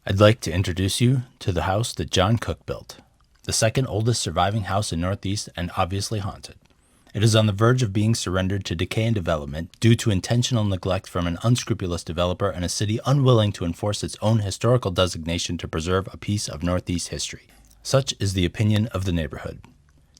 I'd like to introduce you to the house that John Cook built, the second oldest surviving house in Northeast and obviously haunted. It is on the verge of being surrendered to decay and development due to intentional neglect from an unscrupulous developer and a city unwilling to enforce its own historical designation to preserve a piece of Northeast history. Such is the opinion of the neighborhood.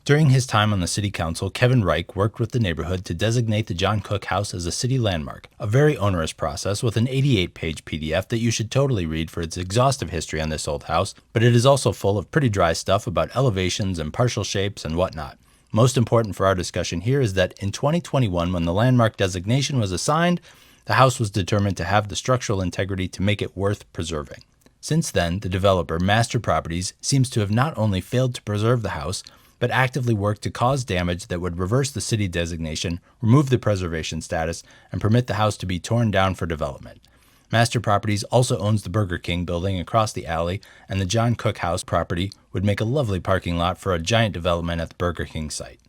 During his time on the city council, Kevin Reich worked with the neighborhood to designate the John Cook House as a city landmark, a very onerous process with an 88-page PDF that you should totally read for its exhaustive history on this old house, but it is also full of pretty dry stuff about elevations and partial shapes and whatnot. Most important for our discussion here is that in 2021, when the landmark designation was assigned, the house was determined to have the structural integrity to make it worth preserving. Since then, the developer, Master Properties, seems to have not only failed to preserve the house, but actively worked to cause damage that would reverse the city designation, remove the preservation status, and permit the house to be torn down for development. Master Properties also owns the Burger King building across the alley, and the John Cook House property would make a lovely parking lot for a giant development at the Burger King site.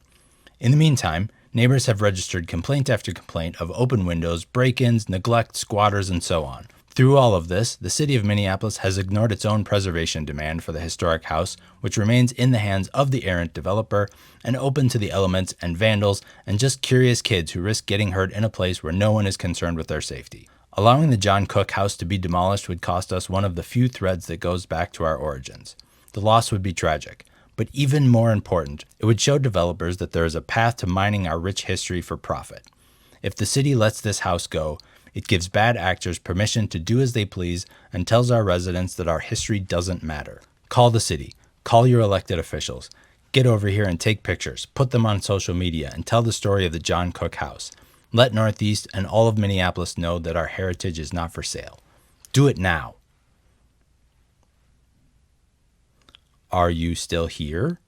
In the meantime, neighbors have registered complaint after complaint of open windows, break-ins, neglect, squatters, and so on. Through all of this, the city of Minneapolis has ignored its own preservation demand for the historic house, which remains in the hands of the errant developer and open to the elements and vandals and just curious kids who risk getting hurt in a place where no one is concerned with their safety. Allowing the John Cook House to be demolished would cost us one of the few threads that goes back to our origins. The loss would be tragic, but even more important, it would show developers that there is a path to mining our rich history for profit. If the city lets this house go, it gives bad actors permission to do as they please and tells our residents that our history doesn't matter. Call the city. Call your elected officials. Get over here and take pictures. Put them on social media and tell the story of the John Cook House. Let Northeast and all of Minneapolis know that our heritage is not for sale. Do it now. Are you still here?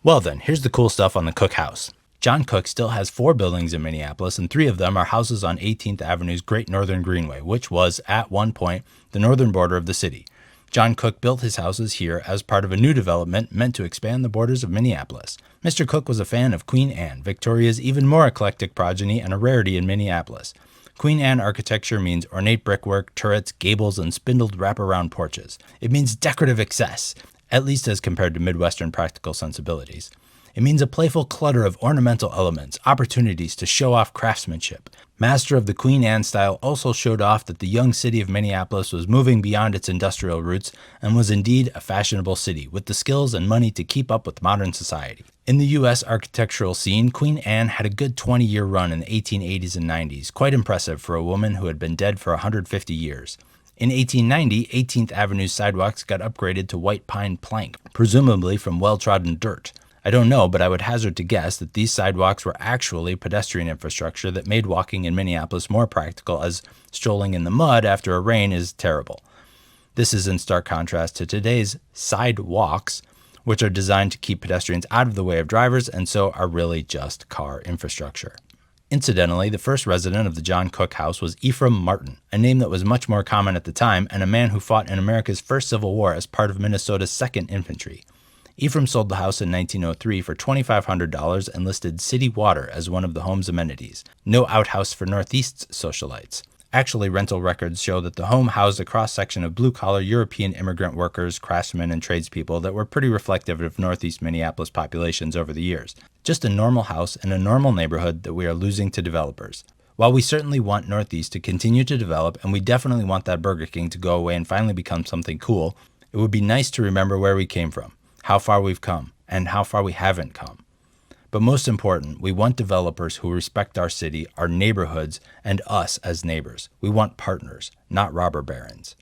Well then, here's the cool stuff on the Cook House. John Cook still has 4 buildings in Minneapolis, and 3 of them are houses on 18th Avenue's Great Northern Greenway, which was, at one point, the northern border of the city. John Cook built his houses here as part of a new development meant to expand the borders of Minneapolis. Mr. Cook was a fan of Queen Anne, Victoria's even more eclectic progeny and a rarity in Minneapolis. Queen Anne architecture means ornate brickwork, turrets, gables, and spindled wraparound porches. It means decorative excess, at least as compared to Midwestern practical sensibilities. It means a playful clutter of ornamental elements, opportunities to show off craftsmanship. Master of the Queen Anne style also showed off that the young city of Minneapolis was moving beyond its industrial roots and was indeed a fashionable city with the skills and money to keep up with modern society. In the U.S. architectural scene, Queen Anne had a good 20-year run in the 1880s and 90s, quite impressive for a woman who had been dead for 150 years. In 1890, 18th Avenue's sidewalks got upgraded to white pine plank, presumably from well-trodden dirt. I don't know, but I would hazard to guess that these sidewalks were actually pedestrian infrastructure that made walking in Minneapolis more practical, as strolling in the mud after a rain is terrible. This is in stark contrast to today's sidewalks, which are designed to keep pedestrians out of the way of drivers and so are really just car infrastructure. Incidentally, the first resident of the John Cook House was Ephraim Martin, a name that was much more common at the time and a man who fought in America's first Civil War as part of Minnesota's 2nd Infantry. Ephraim sold the house in 1903 for $2,500 and listed city water as one of the home's amenities. No outhouse for Northeast's socialites. Actually, rental records show that the home housed a cross-section of blue-collar European immigrant workers, craftsmen, and tradespeople that were pretty reflective of Northeast Minneapolis populations over the years. Just a normal house in a normal neighborhood that we are losing to developers. While we certainly want Northeast to continue to develop, and we definitely want that Burger King to go away and finally become something cool, it would be nice to remember where we came from, how far we've come, and how far we haven't come. But most important, we want developers who respect our city, our neighborhoods, and us as neighbors. We want partners, not robber barons.